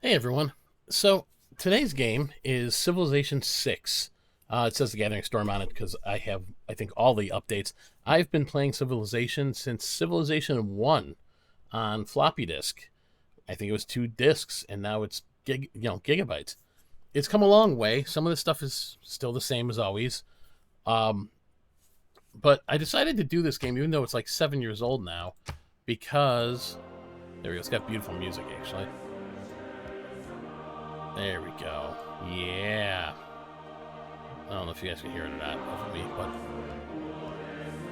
Hey everyone. So today's game is Civilization VI. It says the Gathering Storm on it because I have, I think, all the updates. I've been playing Civilization since Civilization One on floppy disk. I think it was 2 disks, and now it's gigabytes. It's come a long way. Some of the stuff is still the same as always. Um, but I decided to do this game, even though it's like 7 years old now, because there we go. It's got beautiful music actually. There we go. Yeah. I don't know if you guys can hear it or not over me, but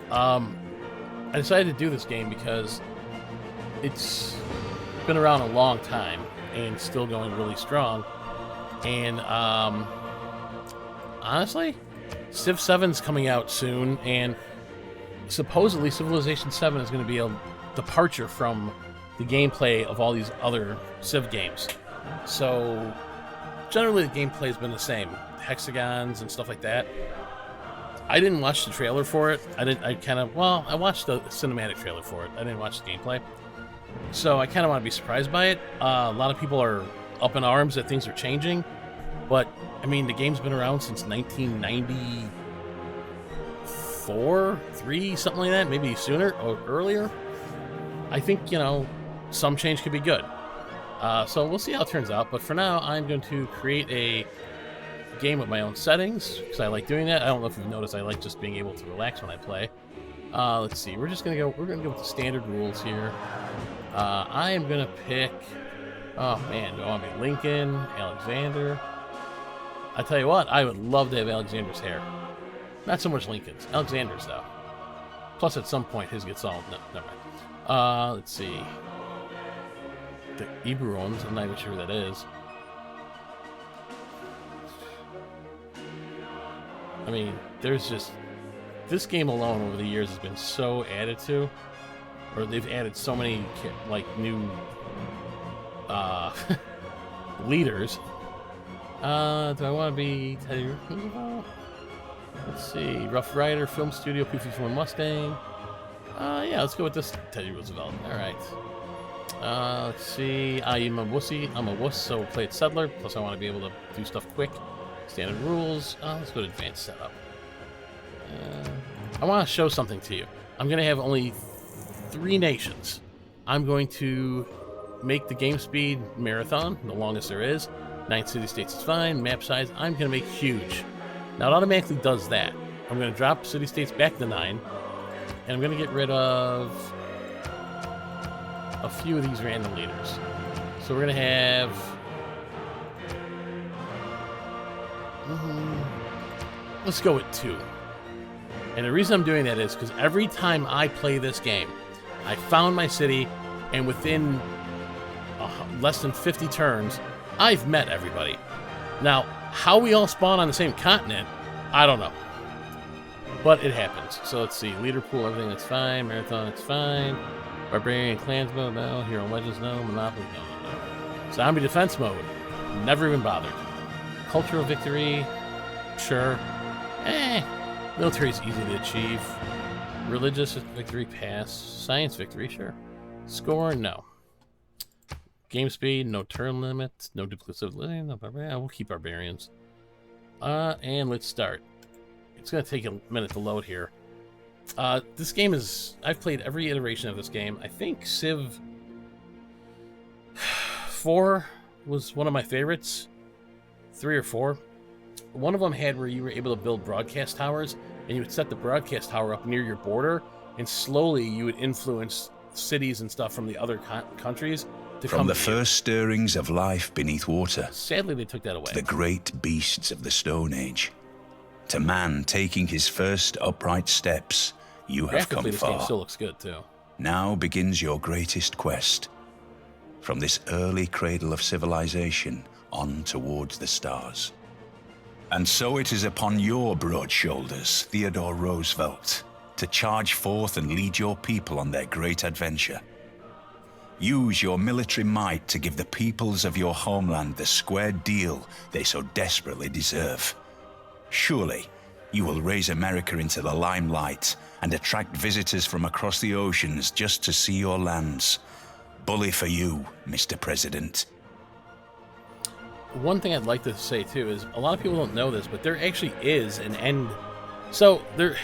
I decided to do this game because it's been around a long time and still going really strong. And honestly, Civ 7's coming out soon, and supposedly Civilization 7 is going to be a departure from the gameplay of all these other Civ games. So generally the gameplay's been the same, hexagons and stuff like that. I didn't watch the trailer for it. I watched the cinematic trailer for it. I didn't watch the gameplay. So I kind of want to be surprised by it. A lot of people are up in arms that things are changing, but I mean, the game's been around since 1994, 3, something like that, maybe sooner or earlier. I think, some change could be good. So we'll see how it turns out, but for now, I'm going to create a game with my own settings, because I like doing that. I don't know if you've noticed, I like just being able to relax when I play. Let's see, we're gonna go with the standard rules here. I am gonna pick, oh man, do I want to be Lincoln, Alexander? I tell you what, I would love to have Alexander's hair. Not so much Lincoln's, Alexander's though. Plus at some point his gets all, no, never mind. Let's see. The Eberons, I'm not even sure who that is. I mean, there's just, this game alone over the years has been so added to, or they've added so many new leaders. Do I want to be Teddy Roosevelt? Let's see, Rough Rider, Film Studio, P-51 Mustang. Yeah, let's go with this Teddy Roosevelt. All right. Let's see. I'm a wussy. I'm a wuss, so we'll play it Settler. Plus, I want to be able to do stuff quick. Standard rules. Let's go to Advanced Setup. I want to show something to you. I'm going to have only 3 nations. I'm going to make the game speed marathon, the longest there is. 9 city-states is fine. Map size, I'm going to make huge. Now, it automatically does that. I'm going to drop city-states back to 9. And I'm going to get rid of a few of these random leaders. So we're going to have... let's go with 2. And the reason I'm doing that is because every time I play this game, I found my city, and within less than 50 turns, I've met everybody. Now, how we all spawn on the same continent, I don't know. But it happens. So let's see. Leader pool, everything that's fine. Marathon, it's fine. Barbarian clans mode, no. Hero Legends, no. Monopoly, no. Zombie defense mode, never even bothered. Cultural victory, sure. Military is easy to achieve. Religious victory, pass. Science victory, sure. Score, no. Game speed, no turn limit, no duplicative living, no barbarian. We'll keep barbarians. And let's start. It's going to take a minute to load here. This game is... I've played every iteration of this game. I think Civ 4 was one of my favorites. 3 or 4. One of them had where you were able to build broadcast towers, and you would set the broadcast tower up near your border, and slowly you would influence cities and stuff from the other countries to come. From the first stirrings of life beneath water, sadly they took that away, to the great beasts of the Stone Age, to man taking his first upright steps, you have come this far. game still looks good too. Now begins your greatest quest. From this early cradle of civilization on towards the stars. And so it is upon your broad shoulders, Theodore Roosevelt, to charge forth and lead your people on their great adventure. Use your military might to give the peoples of your homeland the square deal they so desperately deserve. Surely, you will raise America into the limelight and attract visitors from across the oceans just to see your lands. Bully for you, Mr. President. one thing I'd like to say too is a lot of people don't know this, but there actually is an end. So there,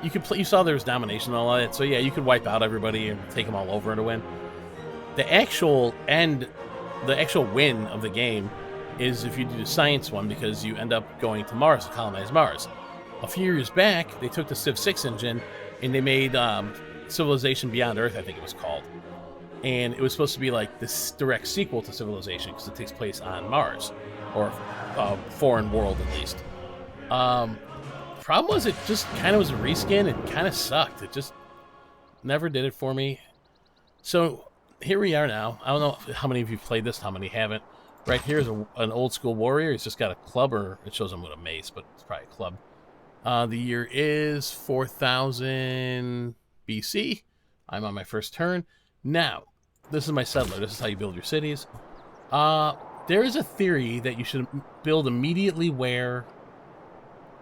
you could play. You saw there was domination and all that. So yeah, you could wipe out everybody and take them all over to win. The actual end, the actual win of the game, is if you do the science one, because you end up going to Mars to colonize Mars. A few years back, they took the Civ 6 engine and they made Civilization Beyond Earth, I think it was called. And it was supposed to be like this direct sequel to Civilization because it takes place on Mars, or a foreign world at least. Problem was, it just kind of was a reskin and kind of sucked. It just never did it for me. So here we are now. I don't know how many of you played this, how many haven't. Right here is an old school warrior. He's just got a club, or it shows him with a mace, but it's probably a club. The year is 4000 BC. I'm on my first turn. Now, this is my settler. This is how you build your cities. There is a theory that you should build immediately where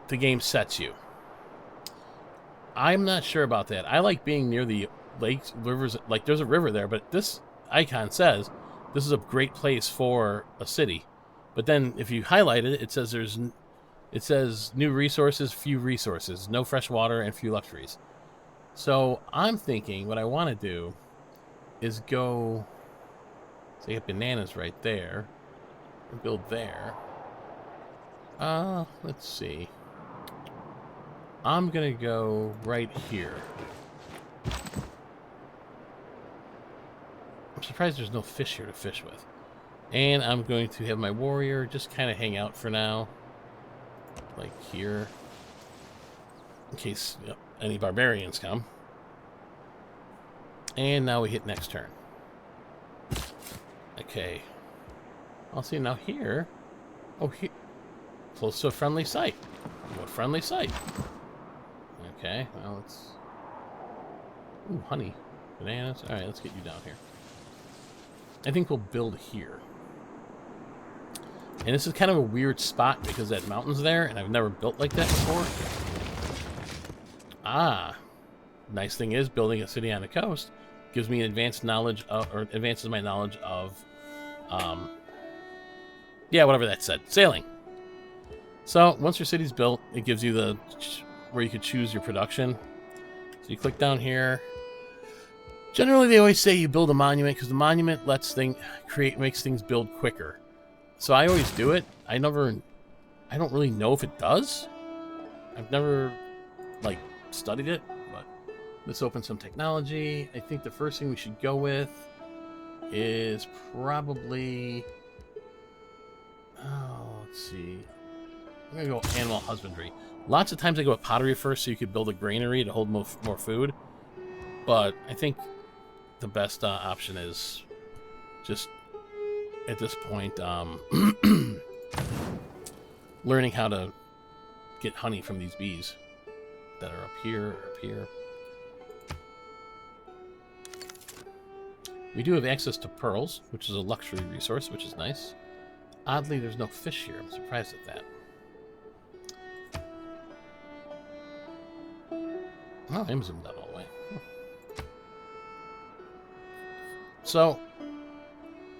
the game sets you. I'm not sure about that. I like being near the lakes, rivers. Like, there's a river there, but this icon says this is a great place for a city. But then if you highlight it, it says new resources, few resources, no fresh water, and few luxuries. So I'm thinking what I want to do is go, say, get bananas right there, and build there. Let's see. I'm gonna go right here. I'm surprised there's no fish here to fish with. And I'm going to have my warrior just kind of hang out for now. Like here. In case any barbarians come. And now we hit next turn. Okay. I'll see now here. Oh, here. Close to a friendly site. What friendly site? Okay, well, let's... Ooh, honey. Bananas. Alright, let's get you down here. I think we'll build here. And this is kind of a weird spot because that mountain's there, and I've never built like that before. Ah. Nice thing is, building a city on the coast gives me an advanced knowledge of, or advances my knowledge of, yeah, whatever that said. Sailing. So, once your city's built, it gives you the, where you could choose your production. So you click down here. Generally, they always say you build a monument because the monument lets makes things build quicker. So I always do it. I don't really know if it does. I've never, like, studied it, but let's open some technology. I think the first thing we should go with is probably, let's see. I'm going to go animal husbandry. Lots of times I go with pottery first so you could build a granary to hold more food. But I think the best option is just, at this point, learning how to get honey from these bees that are up here. We do have access to pearls, which is a luxury resource, which is nice. Oddly, there's no fish here. I'm surprised at that. Oh, I'm zoomed out all the way. So,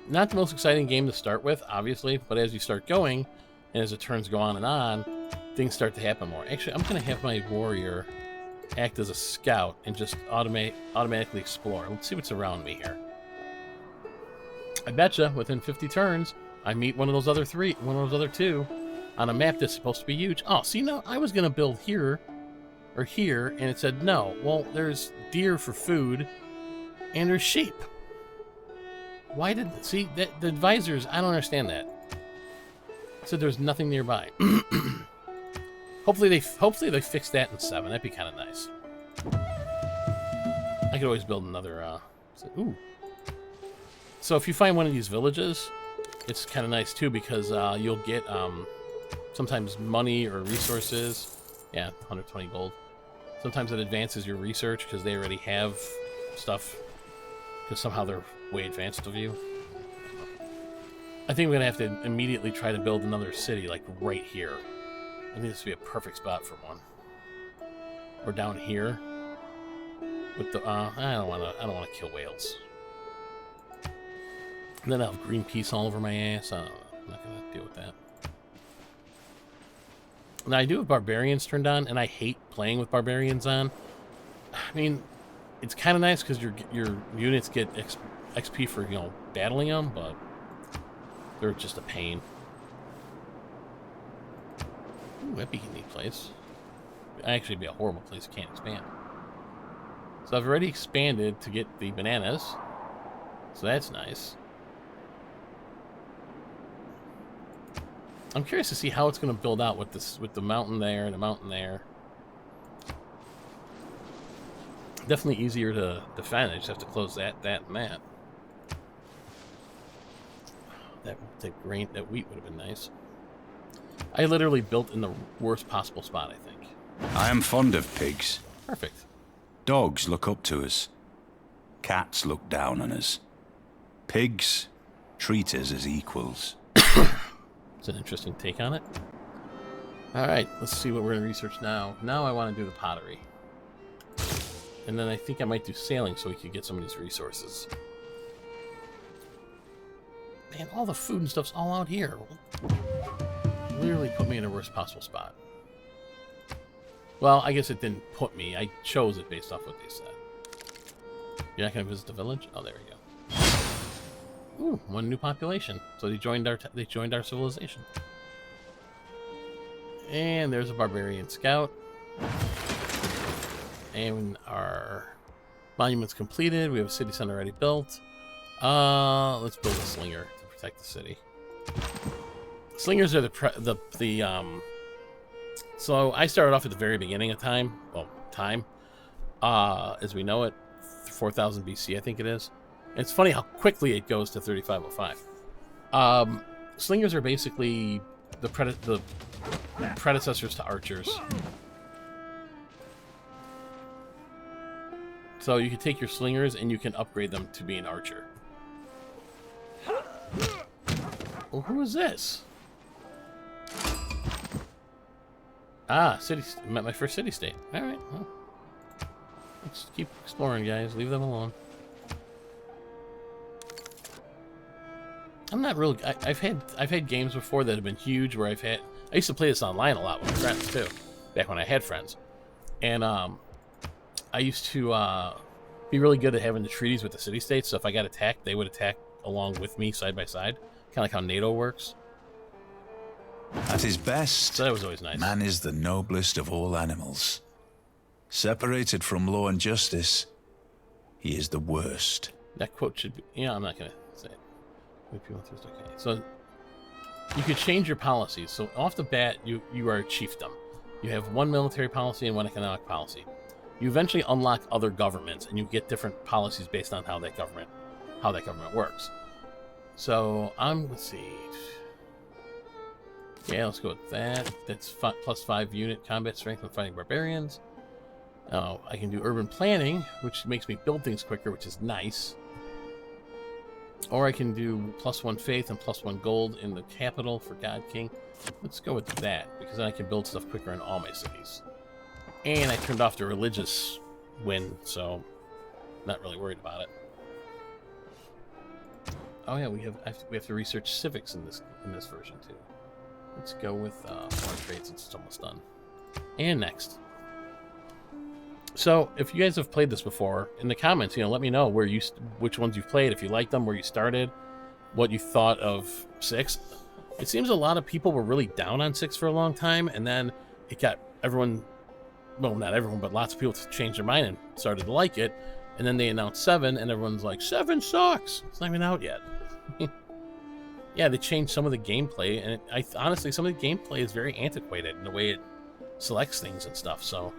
not the most exciting game to start with, obviously, but as you start going, and as the turns go on, things start to happen more. Actually, I'm going to have my warrior act as a scout and just automatically explore. Let's see what's around me here. I betcha, within 50 turns, I meet one of those other two, on a map that's supposed to be huge. Oh, see, now, I was going to build here, or here, and it said no. Well, there's deer for food, and there's sheep. Why did... See, the advisors, I don't understand that. It said there's nothing nearby. Hopefully they fix that in 7. That'd be kind of nice. I could always build another... ooh. So if you find one of these villages, it's kind of nice, too, because you'll get sometimes money or resources. Yeah, 120 gold. Sometimes it advances your research because they already have stuff. Because somehow they're way advanced of you. I think we're going to have to immediately try to build another city, like right here. I think this would be a perfect spot for one. Or down here. With the, I don't want to kill whales. And then I'll have green peace all over my ass. I don't know. I'm not deal with that. Now, I do have barbarians turned on, and I hate playing with barbarians on. I mean, it's kind of nice because your units get XP for, you know, battling them, but they're just a pain. Ooh, that'd be a neat place. Actually, it'd be a horrible place. Can't expand. So I've already expanded to get the bananas. So that's nice. I'm curious to see how it's going to build out with this, with the mountain there and the mountain there. Definitely easier to defend. I just have to close that, and that. That wheat would have been nice. I literally built in the worst possible spot, I think. I am fond of pigs. Perfect. Dogs look up to us. Cats look down on us. Pigs treat us as equals. It's an interesting take on it. Alright, let's see what we're going to research now. Now I want to do the pottery. And then I think I might do sailing so we could get some of these resources. Man, all the food and stuff's all out here. Literally put me in the worst possible spot. Well, I guess it didn't put me. I chose it based off what they said. You're not going to visit the village? Oh, there we go. Ooh, one new population. So they joined our civilization. And there's a barbarian scout. And our monument's completed. We have a city center already built. Let's build a slinger to protect the city. Slingers are so I started off at the very beginning of time. Well, as we know it, 4000 BC, I think it is. And it's funny how quickly it goes to 3505. Slingers are basically the predecessors to archers. So you can take your slingers and you can upgrade them to be an archer. Well, who is this? Ah, my first city-state. All right, well, let's keep exploring, guys. Leave them alone. I'm not really. I've had games before that have been huge where I used to play this online a lot with my friends too, back when I had friends, and I used to be really good at having the treaties with the city-states. So if I got attacked, they would attack along with me, side by side, kind of like how NATO works. At his best, so that was always nice. Man is the noblest of all animals. Separated from law and justice, he is the worst. That quote should be... Yeah, I'm not going to say it. Okay, so you could change your policies. So off the bat, you are a chiefdom. You have one military policy and one economic policy. You eventually unlock other governments, and you get different policies based on how that government works. So let's see. Yeah, let's go with that. That's +5 unit combat strength when fighting barbarians. Oh, I can do urban planning, which makes me build things quicker, which is nice. Or I can do +1 faith and +1 gold in the capital for God King. Let's go with that, because then I can build stuff quicker in all my cities. And I turned off the religious win, so not really worried about it. Oh yeah, we have to research civics in this version too. Let's go with more trades since it's almost done. And next. So, if you guys have played this before, in the comments, let me know which ones you've played, if you liked them, where you started, what you thought of 6. It seems a lot of people were really down on 6 for a long time, and then it got everyone, well, not everyone, but lots of people changed their mind and started to like it, and then they announced 7, and everyone's like, 7 sucks! It's not even out yet. Yeah, they changed some of the gameplay, and honestly, some of the gameplay is very antiquated in the way it selects things and stuff, so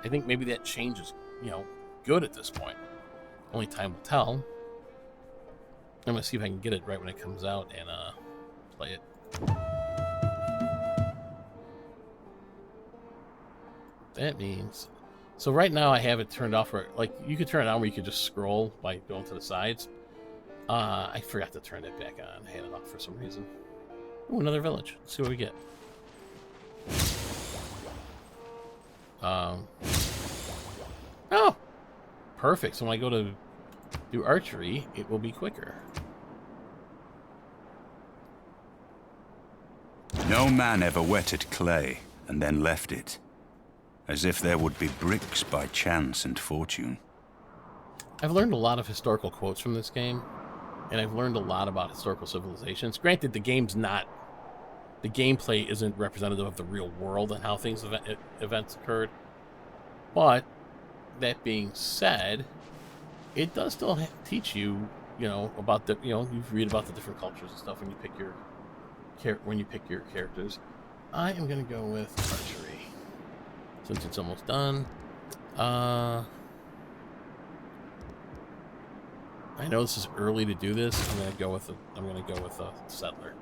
I think maybe that change is, good at this point. Only time will tell. I'm going to see if I can get it right when it comes out and play it. That means... So right now I have it turned off where, you could turn it on where you could just scroll by going to the sides. I forgot to turn it back on. I had it off for some reason. Ooh, another village. Let's see what we get. Oh! Perfect. So when I go to do archery, it will be quicker. No man ever wetted clay and then left it, as if there would be bricks by chance and fortune. I've learned a lot of historical quotes from this game, and I've learned a lot about historical civilizations. Granted, the gameplay isn't representative of the real world and how events occurred. But that being said, it does still teach you, about you read about the different cultures and stuff when you pick your characters. I am gonna go with archery since it's almost done. I know this is early to do this. I'm gonna go with a settler.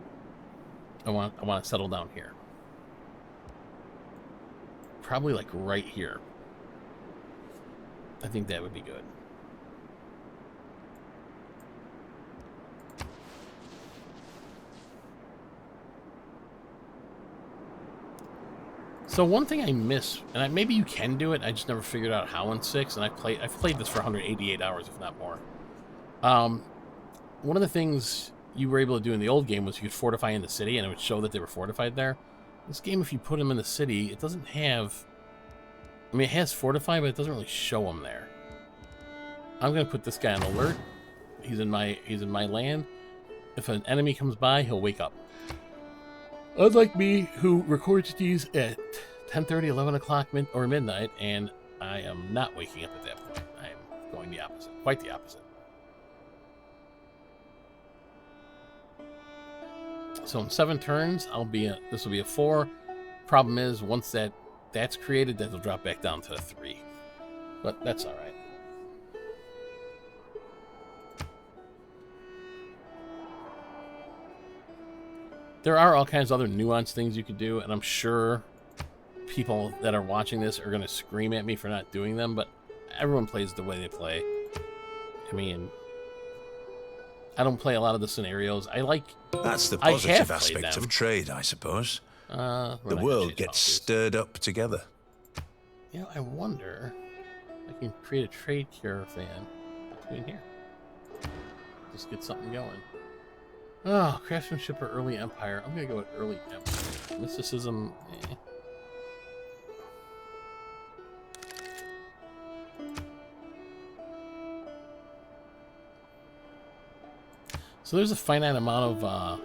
I want to settle down here. Probably like right here. I think that would be good. So one thing I miss, and maybe you can do it, I just never figured out how in 6, and I've played this for 188 hours, if not more. One of the things you were able to do in the old game was you could fortify in the city, and it would show that they were fortified there. This game, if you put them in the city, it doesn't have... I mean, it has fortify, but it doesn't really show them there. I'm going to put this guy on alert. He's in my land. If an enemy comes by, he'll wake up. Unlike me, who records these at 10:30, 11 o'clock or midnight, and I am not waking up at that point. I am going the opposite. Quite the opposite. So in 7 turns, this will be a 4. Problem is, once that's created, that'll drop back down to a 3. But that's all right. There are all kinds of other nuanced things you could do, and I'm sure people that are watching this are going to scream at me for not doing them, but everyone plays the way they play. I mean, I don't play a lot of the scenarios. That's the positive aspect of trade, I suppose. The world gets stirred up together. I wonder if I can create a trade caravan between here. Just get something going. Oh, craftsmanship or early empire. I'm going to go with early empire. Mysticism, eh. So there's a finite amount of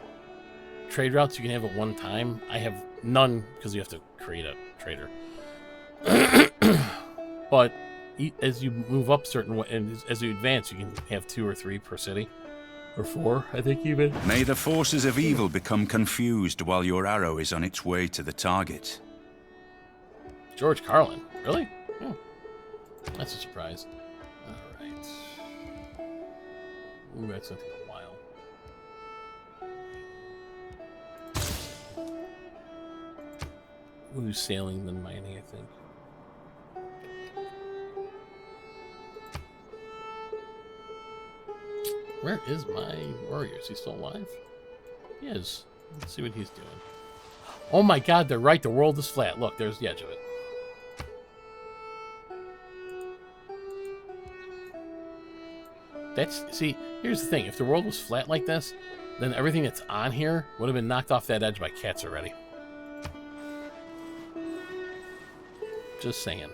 trade routes you can have at one time. I have none because you have to create a trader. But as you move up certain way, and as you advance, you can have 2 or 3 per city. Or 4, I think even. May the forces of evil become confused while your arrow is on its way to the target. George Carlin. Really? Oh. That's a surprise. Alright. Ooh, that's going to take a while. Ooh, sailing than mining, I think. Where is my warrior? Is he still alive? He is. Let's see what he's doing. Oh my god, they're right. The world is flat. Look, there's the edge of it. See, here's the thing. If the world was flat like this, then everything that's on here would have been knocked off that edge by cats already. Just saying.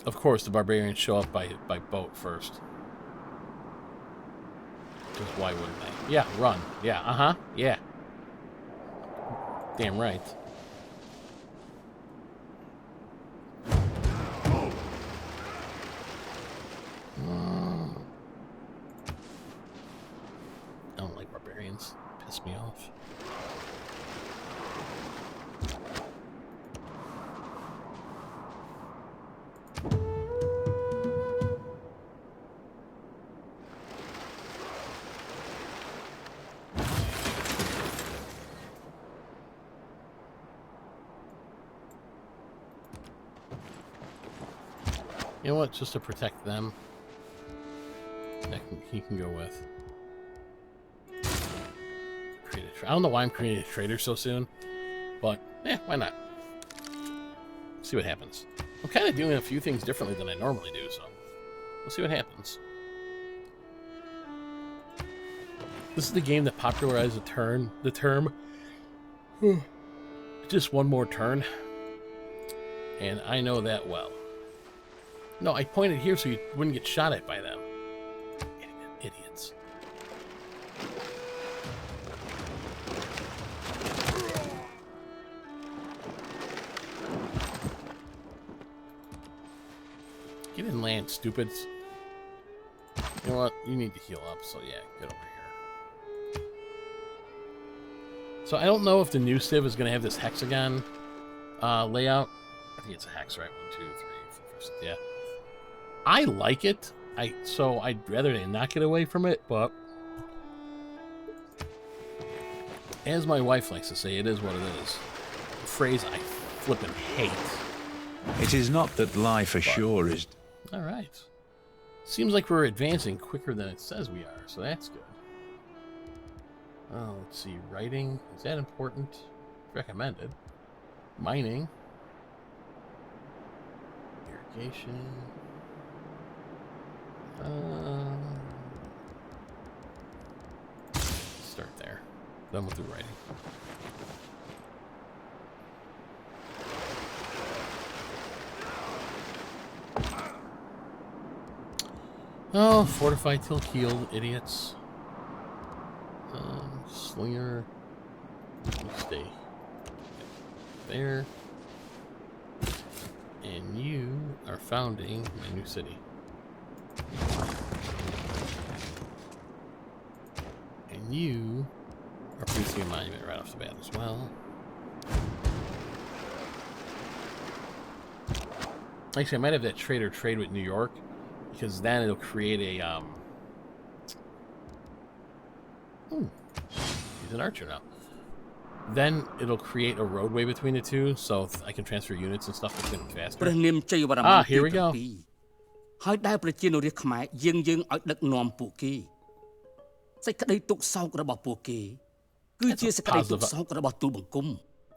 Of course, the barbarians show up by boat first. Because why wouldn't they? Yeah, run. Yeah, uh-huh. Yeah. Damn right. I don't like barbarians. Piss me off. You know what? Just to protect them, he can go with. I don't know why I'm creating a trader so soon, but why not? See what happens. I'm kind of doing a few things differently than I normally do, so We'll see what happens. This is the game that popularized the term just one more turn. And I know that well. No, I pointed here so you wouldn't get shot at by them. Idiots. Get in land, stupids. You know what? You need to heal up, so yeah, get over here. So I don't know if the new Civ is going to have this hexagon layout. I think it's a hex, right? 1, 2, 3, 4, 5, 6. Yeah. I like it. So I'd rather they not get away from it, but as my wife likes to say, it is what it is. A phrase I flippin' hate. It is not that life ashore is... All right. Seems like we're advancing quicker than it says we are, so that's good. Oh, let's see. Writing. Is that important? Recommended. Mining. Irrigation. Start there. Then we'll do writing. Oh, fortify till healed, idiots. Slinger. Stay there. And you are founding a new city. And you are producing a monument right off the bat as well. Actually, I might have that trader trade with New York, because then it'll create a he's an archer now. Then it'll create a roadway between the two, so I can transfer units and stuff between them faster. Ah, here we go.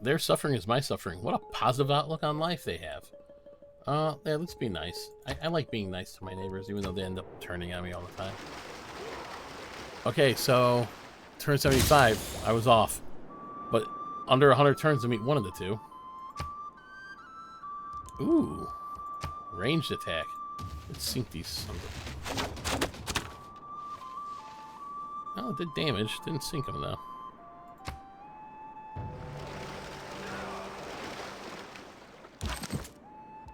Their suffering is my suffering. What a positive outlook on life they have. Yeah, let's be nice. I like being nice to my neighbors, even though they end up turning on me all the time. Okay, so turn 75, I was off. But under 100 turns to meet one of the two. Ooh. Ranged attack. Let's sink these sons of... Oh, it did damage. Didn't sink them, though.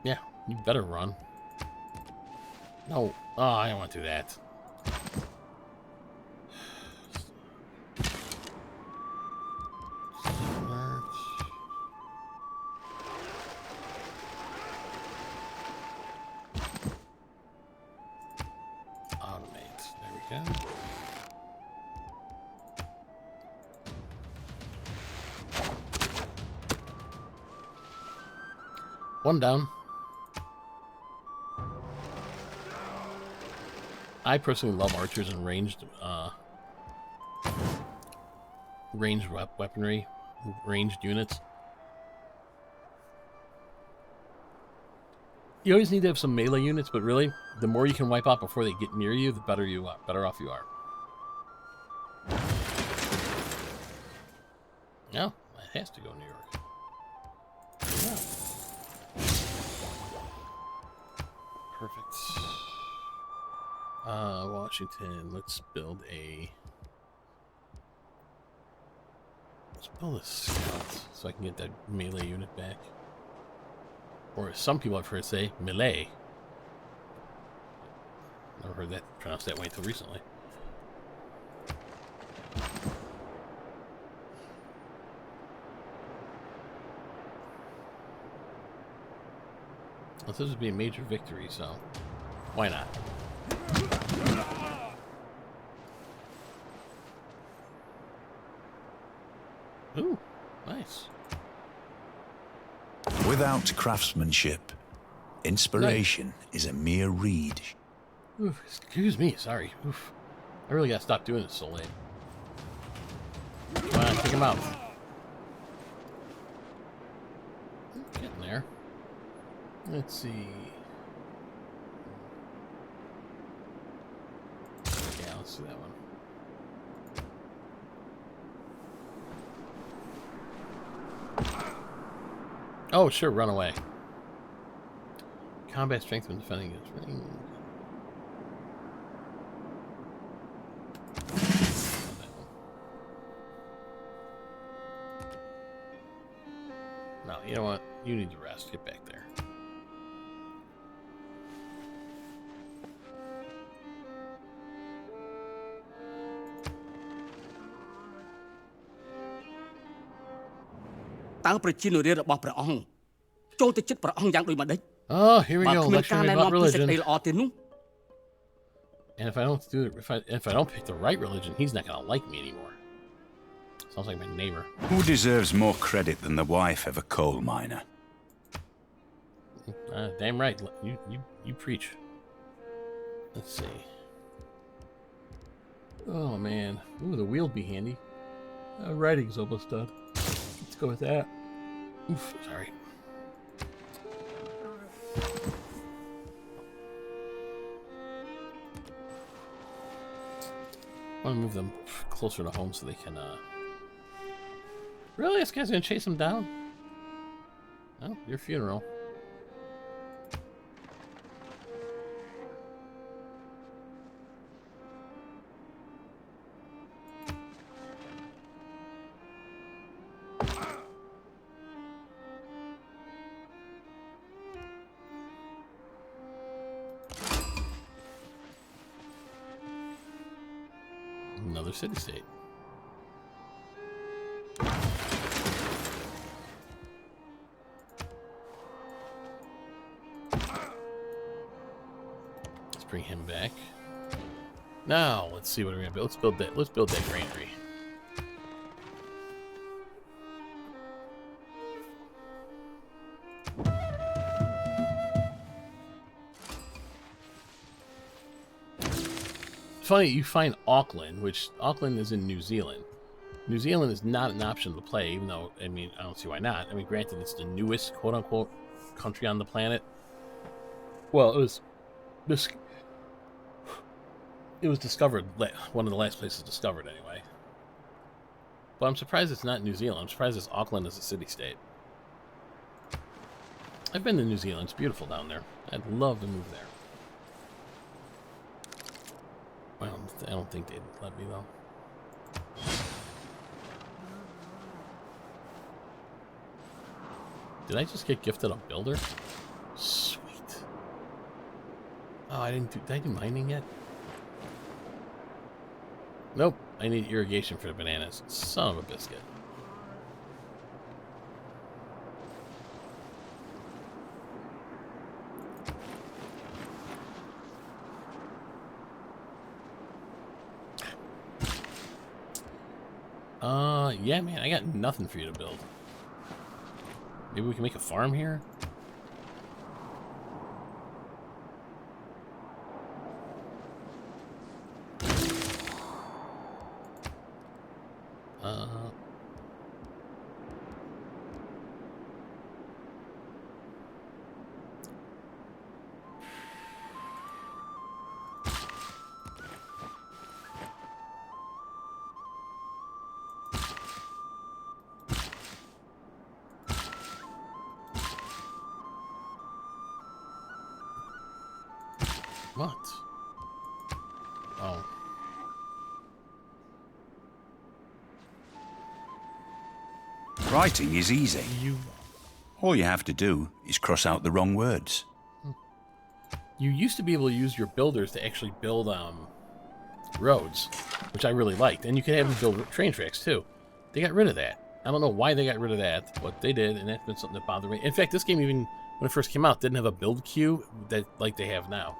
Yeah, you better run. No. Oh, I don't want to do that. Automate. There we go. One down. I personally love archers and ranged weaponry, ranged units. You always need to have some melee units, but really, the more you can wipe out before they get near you, the better you are, better off you are. No, it has to go New York. Yeah. Perfect. Washington, let's build a scout so I can get that melee unit back. Or as some people have heard say, melee. Never heard that pronounced that way until recently. Well, this would be a major victory, so why not? Ooh, nice. Without craftsmanship, inspiration is a mere reed. Oof, excuse me, sorry. Oof. I really gotta stop doing this so late. Come on, take him out. Getting there. Let's see. let's do that one. Oh, sure, run away. Combat strength when defending against ring. No, you know what? You need to rest. Get back there. Oh, here we go. Lecture me about religion. And if I don't do it, if I don't pick the right religion, he's not gonna like me anymore. Sounds like my neighbor. Who deserves more credit than the wife of a coal miner? Damn right. You preach. Let's see. Oh man. Ooh, the wheel'd be handy. Writing's almost done. Let's go with that. Oof, sorry. I want to move them closer to home so they can, Really? This guy's gonna chase them down? Oh, your funeral. Another city-state. Let's bring him back. Now, let's see what we're gonna build. Let's build that granary. Funny, you find Auckland, which Auckland is in New Zealand. New Zealand is not an option to play, even though, I mean, I don't see why not. I mean, granted, it's the newest, quote-unquote, country on the planet. Well, it was discovered, one of the last places discovered, anyway. But I'm surprised it's not New Zealand. I'm surprised it's Auckland as a city-state. I've been to New Zealand. It's beautiful down there. I'd love to move there. Well, I don't think they'd let me, though. Did I just get gifted a builder? Sweet. Oh, did I do mining yet? Nope. I need irrigation for the bananas. Son of a biscuit. Yeah, man, I got nothing for you to build. Maybe we can make a farm here? What? Oh. Writing is easy. All you have to do is cross out the wrong words. You used to be able to use your builders to actually build roads, which I really liked. And you could have them build train tracks, too. They got rid of that. I don't know why they got rid of that, but they did, and that's been something that bothered me. In fact, this game, even when it first came out, didn't have a build queue that like they have now.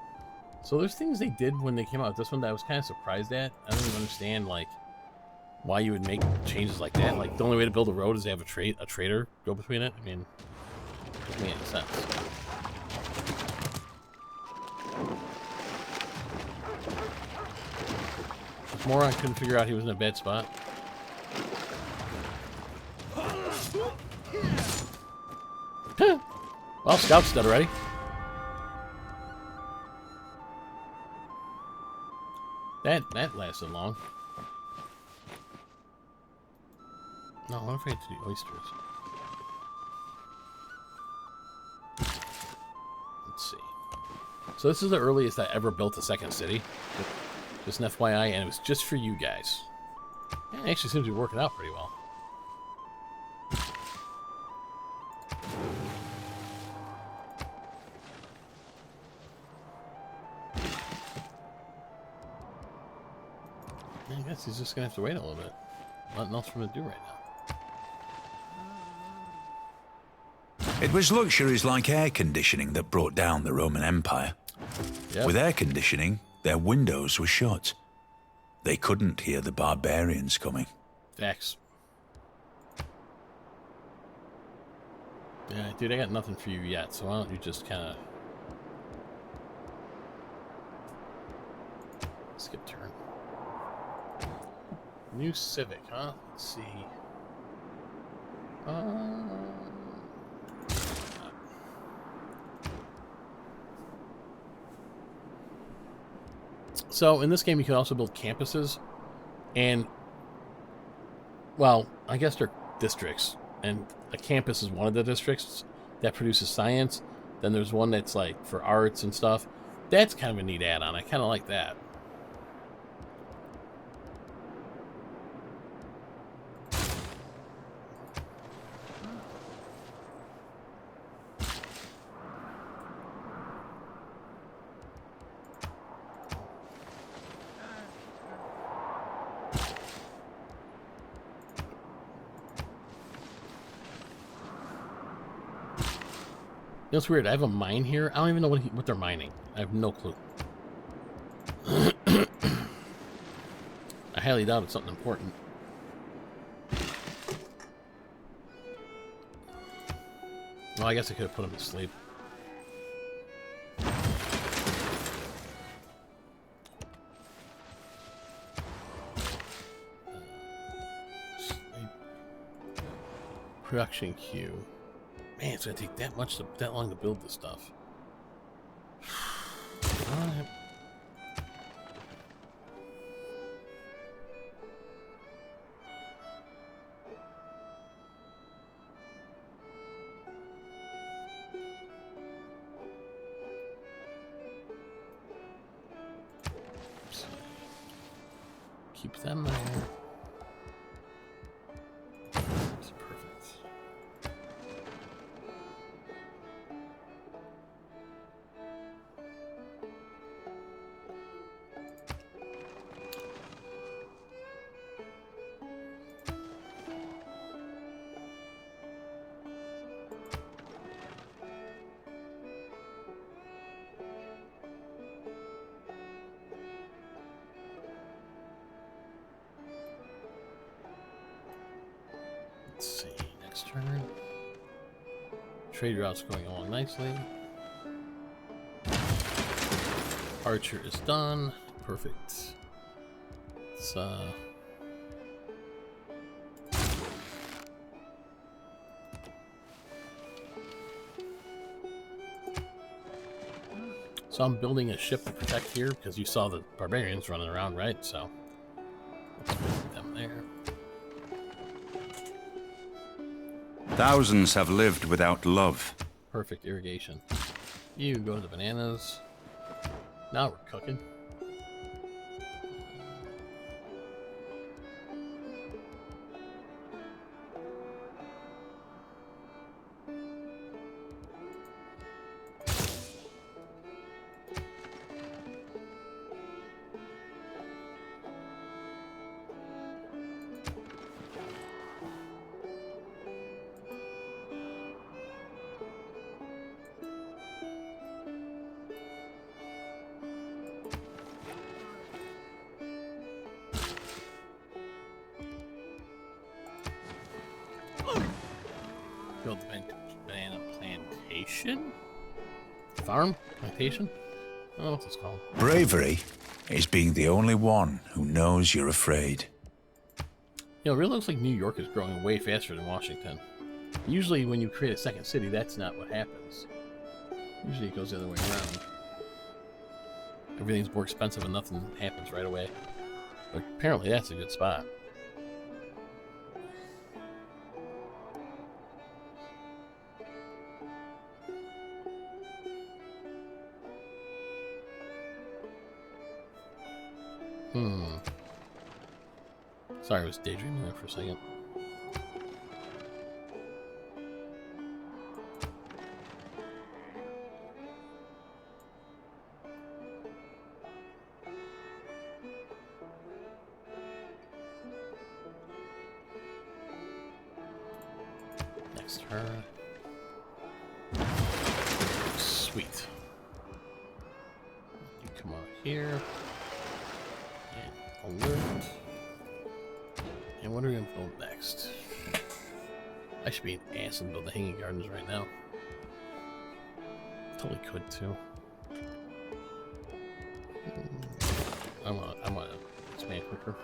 So there's things they did when they came out. This one that I was kind of surprised at. I don't even understand, like, why you would make changes like that. Like, the only way to build a road is to have a trader go between it. I mean, it doesn't make any sense. This moron couldn't figure out he was in a bad spot. Well, Scout's dead already. That lasted long. No, I'm afraid to do oysters. Let's see. So this is the earliest I ever built a second city. Just an FYI, and it was just for you guys. It actually seems to be working out pretty well. I guess he's just gonna have to wait a little bit. Nothing else for him to do right now. It was luxuries like air conditioning that brought down the Roman Empire. Yep. With air conditioning, their windows were shut. They couldn't hear the barbarians coming. Facts. Yeah, dude, I got nothing for you yet, so why don't you just kind of skip turn. New Civic, huh? Let's see. So in this game, you can also build campuses, and well, I guess they're districts, and a campus is one of the districts that produces science. Then there's one that's like for arts and stuff. That's kind of a neat add-on. I kind of like that. You know, it's weird. I have a mine here. I don't even know what they're mining. I have no clue. I highly doubt it's something important. Well, I guess I could have put him to sleep. Production queue. Man, it's gonna take that long to build this stuff. Alright. Keep them there. That's perfect. Let's see, next turn. Trade route's going along nicely. Archer is done. Perfect. It's so I'm building a ship to protect here because you saw the barbarians running around, right? So let's put them there. Thousands have lived without love. Perfect irrigation. You go to the bananas. Now we're cooking. Build banana plantation? Farm? Plantation? I don't know what it's called. Bravery is being the only one who knows you're afraid. You know, it really looks like New York is growing way faster than Washington. Usually when you create a second city, that's not what happens. Usually it goes the other way around. everything's more expensive and nothing happens right away. But apparently that's a good spot. Sorry, I was daydreaming there for a second. Next turn. Sweet. You come out here. And alert. And what are we going to build next? I should be an ass and build the hanging gardens right now. Totally could too. I want to expand quicker.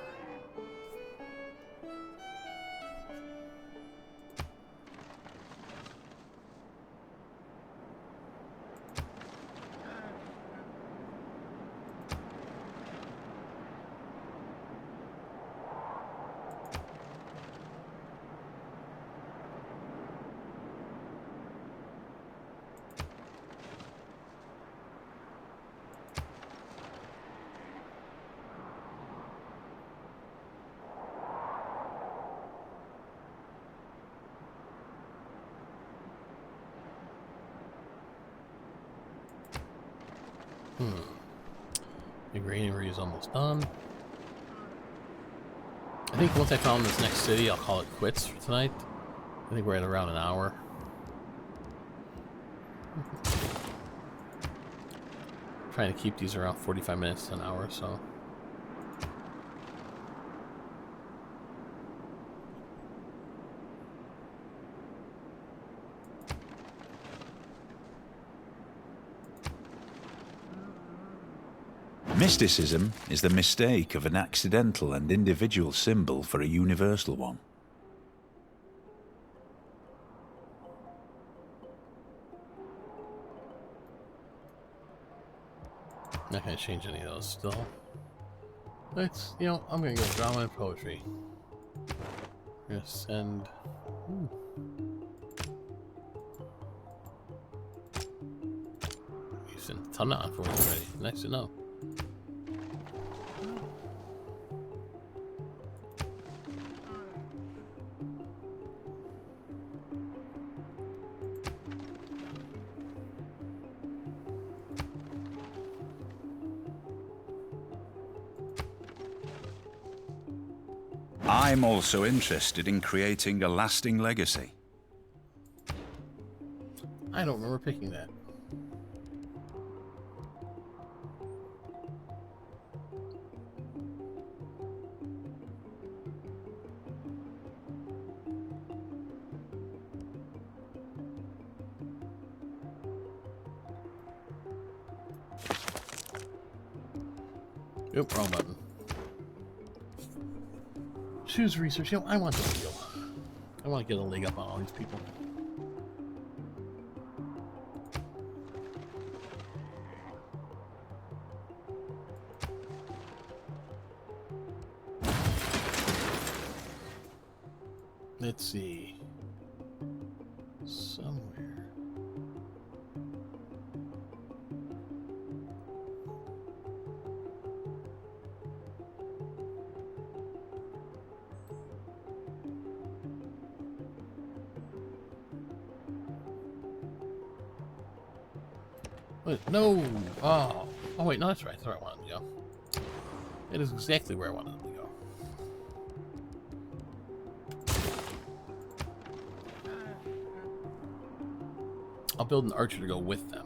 The granary is almost done. I think once I found this next city, I'll call it quits for tonight. I think we're at around an hour. Trying to keep these around 45 minutes to an hour or so. Mysticism is the mistake of an accidental and individual symbol for a universal one. Not gonna change any of those still. Let's, you know, I'm gonna go drama and poetry. I'm gonna send. Ooh. You sent a ton of envoys already. Nice to know. I'm also interested in creating a lasting legacy. I don't remember picking that. Oop, wrong button. Choose research. You know, I want the deal. I want to get a leg up on all these people. Let's see. Somewhere. What? No! Oh. Oh wait, no, that's right. That's where I wanted to go. It is exactly where I wanted to go. I'll build an archer to go with them.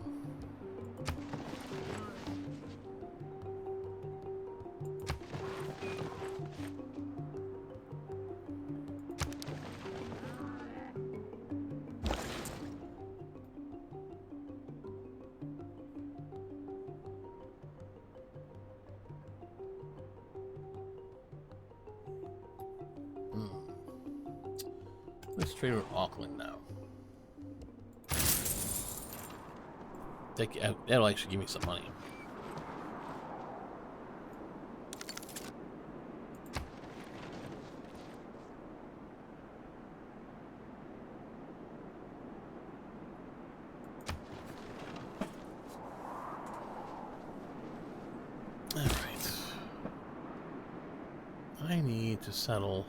Let's trade with Auckland now. That'll actually give me some money. need to settle.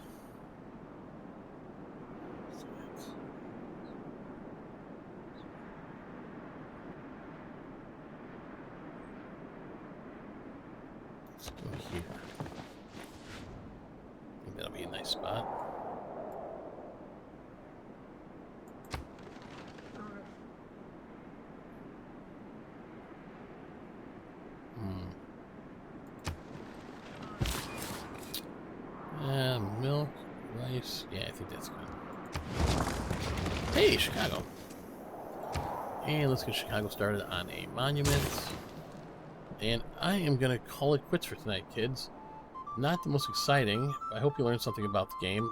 Let's go here. I think that'll be a nice spot. Milk, rice. Yeah, I think that's good. Hey, Chicago. And let's get Chicago started on a monument. And I am going to call it quits for tonight, kids. Not the most exciting. I hope you learned something about the game.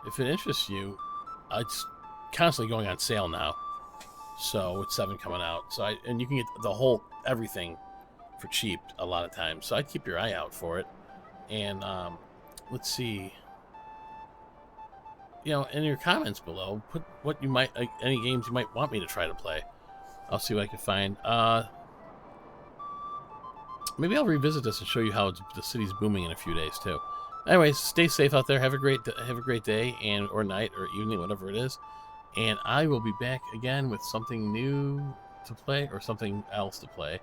If it interests you, it's constantly going on sale now. So, with 7 coming out. And you can get the whole everything for cheap a lot of times. So, I'd keep your eye out for it. And, let's see. You know, in your comments below, put what you might, any games you might want me to try to play. I'll see what I can find. Maybe I'll revisit this and show you how the city's booming in a few days too. Anyways, stay safe out there. Have a great day and or night or evening, whatever it is. And I will be back again with something new to play or something else to play.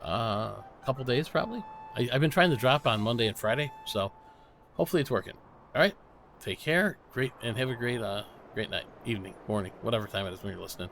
A couple days probably. I've been trying to drop on Monday and Friday, so hopefully it's working. All right, take care, and have a great night, evening, morning, whatever time it is when you're listening.